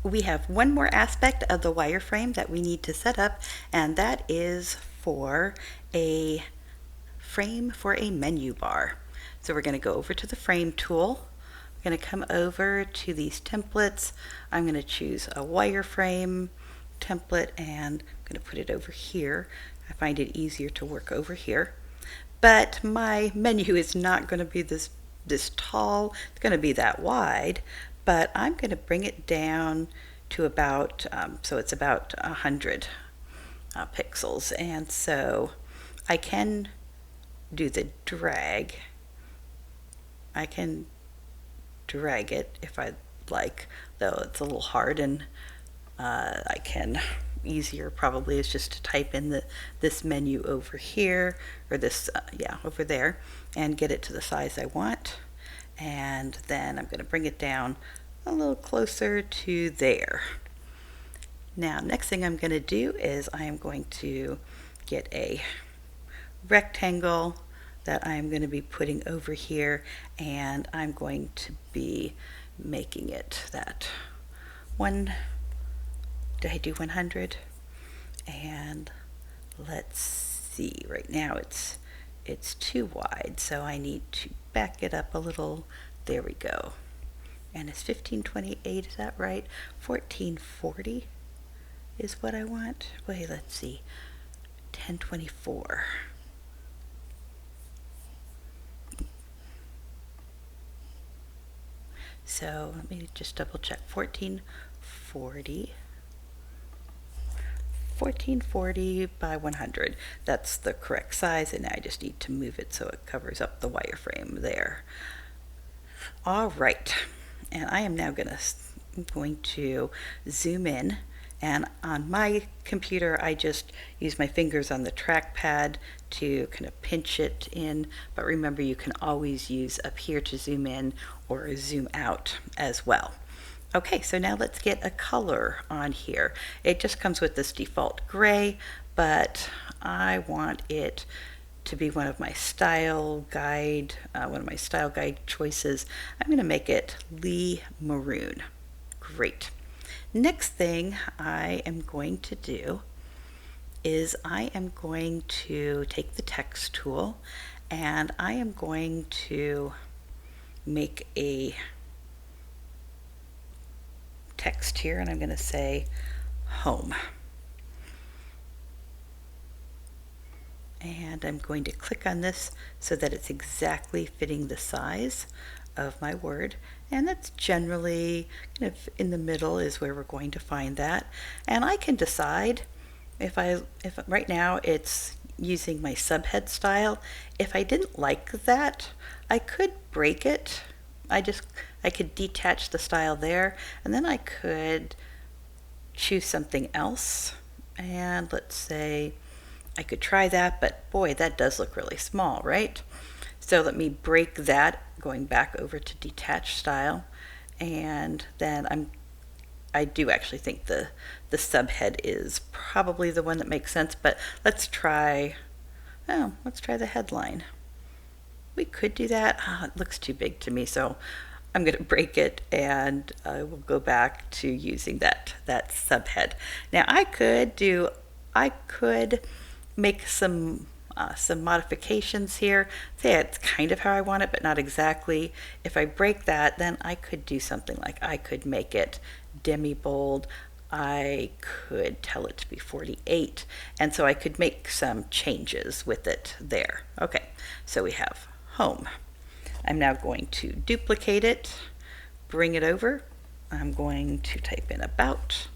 we have one more aspect of the wireframe that we need to set up, and that is for a frame for a menu bar. So we're going to go over to the frame tool. I'm going to come over to these templates. I'm going to choose a wireframe template and I'm going to put it over here. I find it easier to work over here. But my menu is not going to be this tall. It's going to be that wide, but I'm going to bring it down to about, so it's about 100 pixels. And so I can do the drag. I can drag it if I like, though it's a little hard, and I can easier probably is just to type in this menu over here, or this over there, and get it to the size I want. And then I'm going to bring it down a little closer to there. Now next thing I'm going to do is I am going to get a rectangle that I'm going to be putting over here, and I'm going to be making it that one. Did I do 100? And let's see, right now it's too wide, so I need to back it up a little. There we go. And it's 1528, is that right? 1440 is what I want. Wait, let's see. 1024. So let me just double check. 1440 by 100. That's the correct size, and now I just need to move it so it covers up the wireframe there. All right, and I am now going to zoom in, and on my computer I just use my fingers on the trackpad to kind of pinch it in, but remember you can always use up here to zoom in or zoom out as well. Okay, so now let's get a color on here. It just comes with this default gray, but I want it to be one of my style guide choices. I'm going to make it Lee Maroon. Great. Next thing I am going to do is I am going to take the text tool, and I am going to make a text here, and I'm going to say home. And I'm going to click on this so that it's exactly fitting the size of my word, and that's generally kind of in the middle is where we're going to find that. And I can decide if right now it's using my subhead style. If I didn't like that, I could break it. I could detach the style there, and then I could choose something else. And let's say I could try that, but boy, that does look really small, right? So let me break that, going back over to detach style, and then I do actually think the subhead is probably the one that makes sense, but let's try the headline. We could do that. It looks too big to me, so I'm going to break it, and I will go back to using that subhead. Now I could make some modifications here. Say it's kind of how I want it, but not exactly. If I break that, then I could do something like I could make it demi-bold. I could tell it to be 48, and so I could make some changes with it there. Okay, so we have home. I'm now going to duplicate it, bring it over. I'm going to type in about,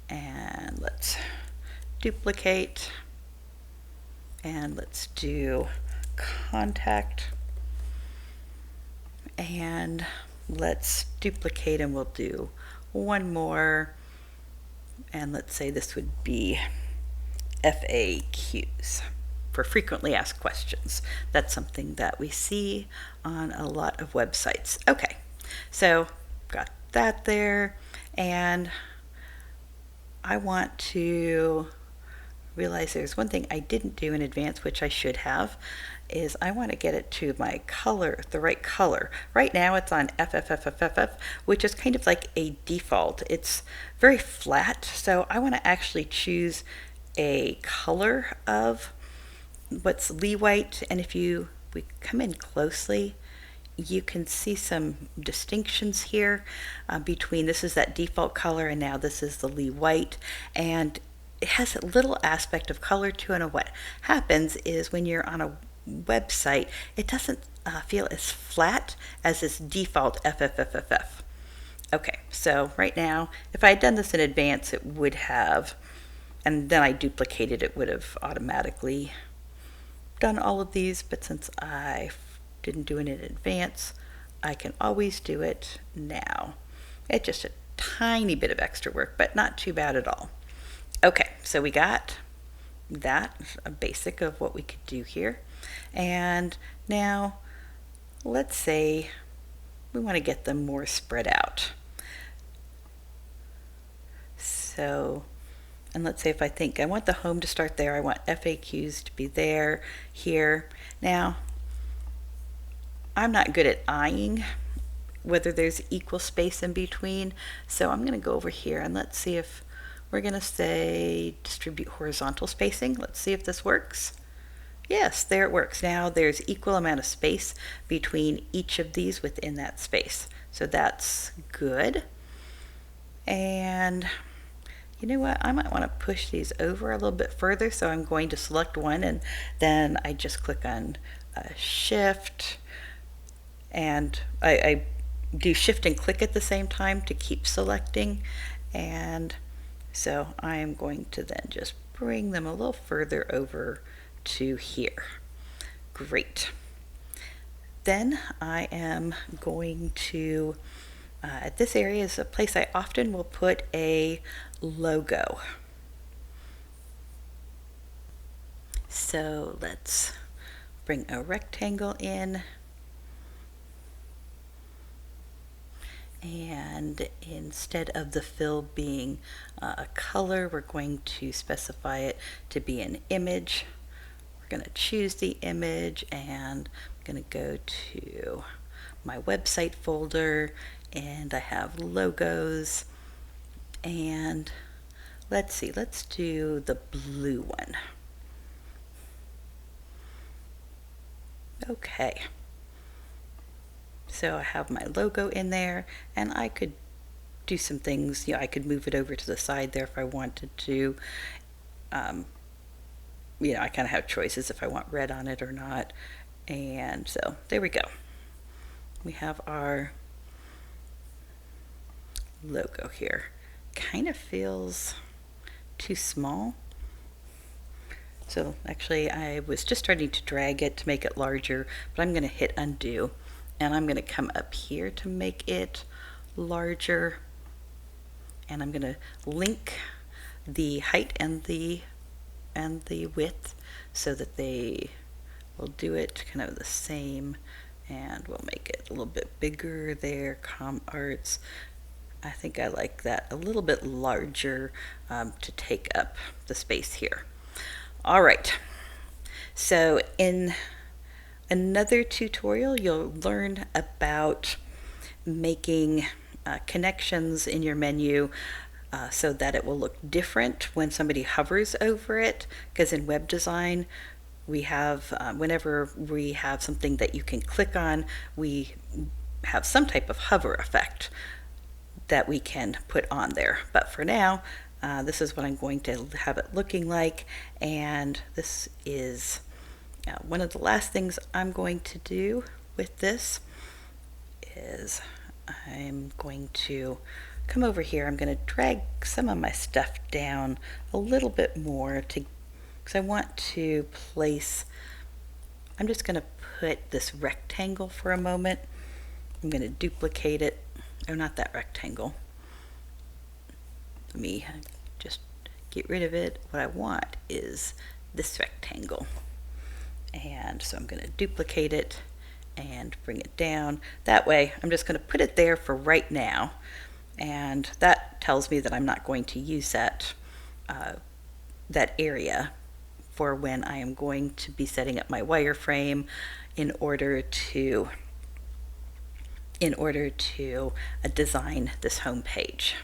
and let's duplicate, and let's do contact, and let's duplicate, and we'll do one more, and let's say this would be FAQs, for frequently asked questions. That's something that we see on a lot of websites. Okay, so got that there, and I want to realize there's one thing I didn't do in advance, which I should have. is I want to get it to my color, the right color. Right now it's on FFFFFF, which is kind of like a default. It's very flat, so I want to actually choose a color of what's Lee white, and if we come in closely, you can see some distinctions here between this is that default color and now this is the Lee white, and it has a little aspect of color to it. And what happens is when you're on a website, it doesn't feel as flat as this default FFFFF. Okay, so right now, if I had done this in advance, it would have, and then I duplicated it, would have automatically done all of these, but since I didn't do it in advance, I can always do it now. It's just a tiny bit of extra work, but not too bad at all. Okay, so we got that, a basic of what we could do here. And now let's say we want to get them more spread out. So, and let's say if I think I want the home to start there, I want FAQs to be there, here. Now, I'm not good at eyeing whether there's equal space in between, so I'm going to go over here and let's see if we're going to say distribute horizontal spacing. Let's see if this works. Yes, there it works. Now there's equal amount of space between each of these within that space. So that's good. And you know what? I might want to push these over a little bit further. So I'm going to select one and then I just click on Shift, and I do Shift and click at the same time to keep selecting. And so I'm going to then just bring them a little further over to here. Great. Then I am going to, at this area is a place I often will put a logo. So let's bring a rectangle in. And instead of the fill being a color, we're going to specify it to be an image. We're going to choose the image, and I'm going to go to my website folder, and I have logos. And let's see, let's do the blue one. Okay. So I have my logo in there, and I could do some things. I could move it over to the side there if I wanted to. I kind of have choices if I want red on it or not. And so there we go. We have our logo here. Kind of feels too small. So actually I was just starting to drag it to make it larger, but I'm going to hit undo. And I'm going to come up here to make it larger, and I'm going to link the height and the width so that they will do it kind of the same, and we'll make it a little bit bigger there. COMM-Arts, I think I like that a little bit larger to take up the space here. All right, so in another tutorial, you'll learn about making connections in your menu so that it will look different when somebody hovers over it, because in web design, we have, whenever we have something that you can click on, we have some type of hover effect that we can put on there. But for now, this is what I'm going to have it looking like, and this is one of the last things I'm going to do with this is I'm going to come over here. I'm going to drag some of my stuff down a little bit more because I want to place, I'm just going to put this rectangle for a moment. I'm going to duplicate it. Oh, not that rectangle. Let me just get rid of it. What I want is this rectangle. And so I'm going to duplicate it and bring it down. That way, I'm just going to put it there for right now. And that tells me that I'm not going to use that area for when I am going to be setting up my wireframe in order to design this home page.